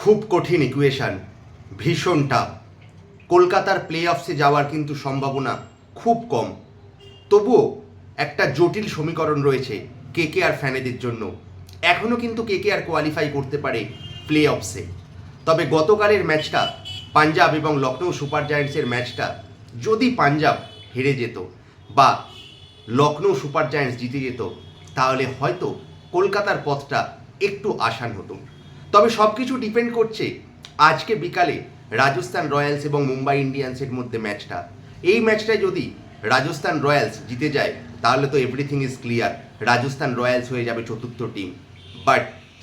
খুব কঠিন ইকুয়েশন, ভীষণ টাফ। কলকাতার প্লে অফসে যাওয়ার কিন্তু সম্ভাবনা খুব কম। তবুও একটা জটিল সমীকরণ রয়েছে কেকেআর ফ্যানেদের জন্য। এখনও কিন্তু কেকেআর কোয়ালিফাই করতে পারে প্লে অফসে। তবে গতকালের ম্যাচটা, পাঞ্জাব এবং লখনৌ সুপার জায়ান্টসের ম্যাচটা, যদি পাঞ্জাব হেরে যেত বা লখনৌ সুপার জায়ান্টস জিতে যেত, তাহলে হয়তো কলকাতার পথটা একটু আসান হতো। তবে সব কিছু ডিপেন্ড করছে আজকে বিকালে রাজস্থান রয়্যালস এবং মুম্বাই ইন্ডিয়ান্সের মধ্যে ম্যাচটা। এই ম্যাচটায় যদি রাজস্থান রয়্যালস জিতে যায় তাহলে তো everything is clear, Rajasthan Royals হয়ে যাবে চতুর্থ টিম। বাট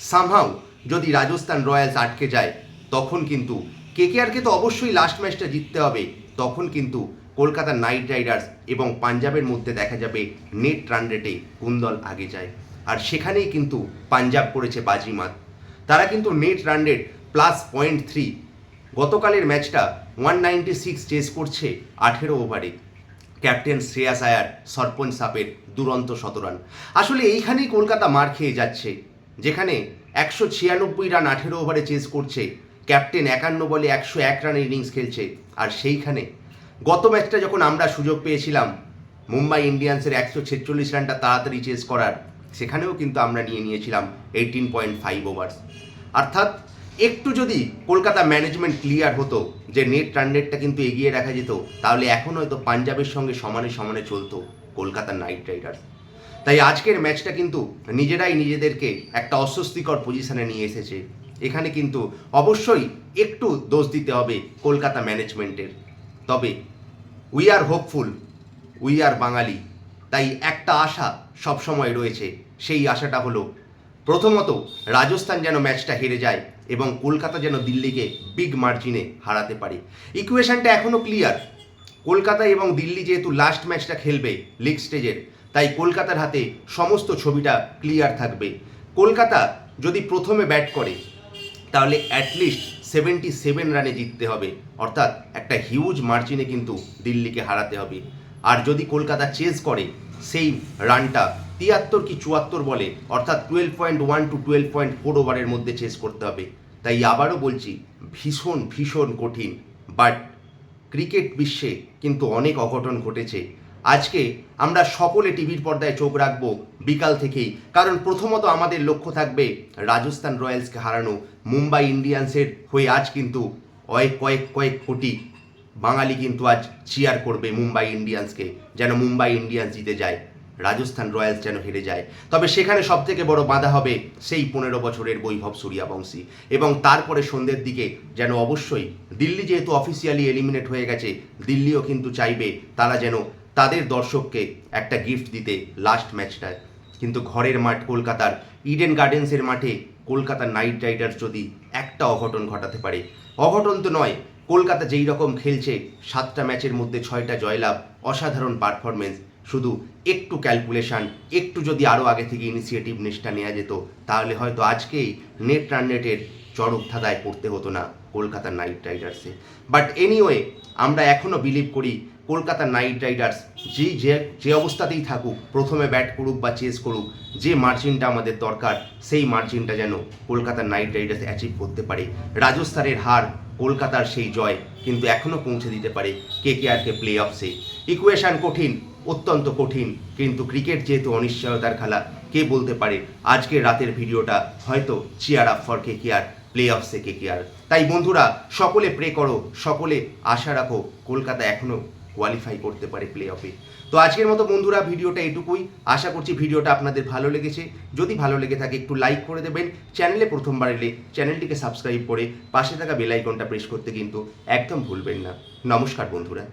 সামহাউ যদি রাজস্থান রয়্যালস আটকে যায় তখন কিন্তু কেকেআরকে তো অবশ্যই লাস্ট ম্যাচটা জিততে হবে। তখন কিন্তু কলকাতা নাইট রাইডার্স এবং পাঞ্জাবের মধ্যে দেখা যাবে নেট রান রেটে কোন দল আগে যায়। আর সেখানেই কিন্তু পাঞ্জাব করেছে বাজিমাত। তারা কিন্তু নেট রান রেট +0.3, গতকালের ম্যাচটা 196 চেস করছে 18 ওভারে। ক্যাপ্টেন শ্রেয়াস আয়ার, সরপঞ্চ সাপের দুরন্ত শতরান। আসলে এইখানেই কলকাতা মার খেয়ে যাচ্ছে, যেখানে 196 রান 18 ওভারে চেস করছে, ক্যাপ্টেন 51 বলে 101 রানের ইনিংস খেলছে। আর সেইখানে গত ম্যাচটা যখন আমরা সুযোগ পেয়েছিলাম মুম্বাই ইন্ডিয়ান্সের 146 রানটা তাড়াতাড়ি চেস করার, সেখানেও কিন্তু আমরা নিয়েছিলাম 18.5 ওভার্স। অর্থাৎ একটু যদি কলকাতা ম্যানেজমেন্ট ক্লিয়ার হতো যে নেট রান রেটটা কিন্তু এগিয়ে রাখা যেত, তাহলে এখন হয়তো পাঞ্জাবের সঙ্গে সমানে সমানে চলতো কলকাতা নাইট রাইডার্স। তাই আজকের ম্যাচটা কিন্তু নিজেরাই নিজেদেরকে একটা অস্বস্তিকর পজিশনে নিয়ে এসেছে। এখানে কিন্তু অবশ্যই একটু দোষ দিতে হবে কলকাতা ম্যানেজমেন্টের। তবে we are hopeful, we are Bengali. তাই একটা আশা সবসময় রয়েছে, সেই আশাটা হলো প্রথমত রাজস্থান যেন ম্যাচটা হেরে যায় এবং কলকাতা যেন দিল্লিকে বিগ মার্জিনে হারাতে পারে। ইকুয়েশনটা এখনও ক্লিয়ার। কলকাতা এবং দিল্লি যেহেতু লাস্ট ম্যাচটা খেলবে লিগ স্টেজের, তাই কলকাতার হাতে সমস্ত ছবিটা ক্লিয়ার থাকবে। কলকাতা যদি প্রথমে ব্যাট করে তাহলে অ্যাটলিস্ট 77 রানে জিততে হবে, অর্থাৎ একটা হিউজ মার্জিনে কিন্তু দিল্লিকে হারাতে হবে। আর যদি কলকাতা চেজ করে সেই রানটা 73 কি 74 বলে, অর্থাৎ 12.1 to 12.4 ওভারের মধ্যে চেস করতে হবে। তাই আবারও বলছি, ভীষণ ভীষণ কঠিন। বাট ক্রিকেট বিশ্বে কিন্তু অনেক অঘটন ঘটেছে। আজকে আমরা সকলে টিভির পর্দায় চোখ রাখবো বিকাল থেকেই, কারণ প্রথমত আমাদের লক্ষ্য থাকবে রাজস্থান রয়্যালসকে হারানো। মুম্বাই ইন্ডিয়ান্সের হয়ে আজ কিন্তু কয়েক কোটি বাঙালি কিন্তু আজ চিয়ার করবে মুম্বাই ইন্ডিয়ান্সকে, যেন মুম্বাই ইন্ডিয়ান্স জিতে যায়, রাজস্থান রয়্যালস যেন হেরে যায়। তবে সেখানে সবথেকে বড় বাধা হবে সেই 15 বছরের বৈভব সূর্যবংশী। এবং তারপরে সন্ধ্যের দিকে যেন অবশ্যই দিল্লি যেহেতু অফিসিয়ালি এলিমিনেট হয়ে গেছে, দিল্লিও কিন্তু চাইবে তারা যেন তাদের দর্শককে একটা গিফট দিতে লাস্ট ম্যাচটায়। কিন্তু ঘরের মাঠ কলকাতার ইডেন গার্ডেন্সের মাঠে কলকাতা নাইট রাইডার্স যদি একটা অঘটন ঘটাতে পারে, অঘটন তো নয়, কলকাতা যেই রকম খেলছে 7টা ম্যাচের মধ্যে 6টা জয়লাভ, অসাধারণ পারফরমেন্স। শুধু একটু ক্যালকুলেশন, একটু যদি আরও আগে থেকে ইনিশিয়েটিভ নেক্সটটা নেওয়া যেত, তাহলে হয়তো আজকেই নেট রান রেটের চরক ধাঁধায় পড়তে হতো না কলকাতা নাইট রাইডার্সে। বাট এনিওয়ে, আমরা এখনও বিলিভ করি কলকাতা নাইট রাইডার্স যে অবস্থাতেই থাকুক, প্রথমে ব্যাট করুক বা চেস করুক, যে মার্জিনটা আমাদের দরকার সেই মার্জিনটা যেন কলকাতা নাইট রাইডার্স অ্যাচিভ করতে পারে। রাজস্থানের হার, কলকাতার সেই জয় কিন্তু এখনও পৌঁছে দিতে পারে কেকেআরকে প্লে অফসে। ইকুয়েশন কঠিন, অত্যন্ত কঠিন, কিন্তু ক্রিকেট যেহেতু অনিশ্চয়তার খেলা, কে বলতে পারে আজকের রাতের ভিডিওটা হয়তো cheer up for KKR, play অফসে কেকেআর। তাই বন্ধুরা, সকলে প্রে করো, সকলে আশা রাখো কলকাতা এখনও কোয়ালিফাই করতে পারে প্লে অফে। তো আজকের মতো বন্ধুরা ভিডিওটা এটুকুই। আশা করছি ভিডিওটা আপনাদের ভালো লেগেছে। যদি ভালো লেগে থাকে একটু লাইক করে দেবেন, চ্যানেলে প্রথমবার এলে চ্যানেলটিকে সাবস্ক্রাইব করে পাশে থাকা বেল আইকনটা প্রেস করতে কিন্তু একদম ভুলবেন না। নমস্কার বন্ধুরা।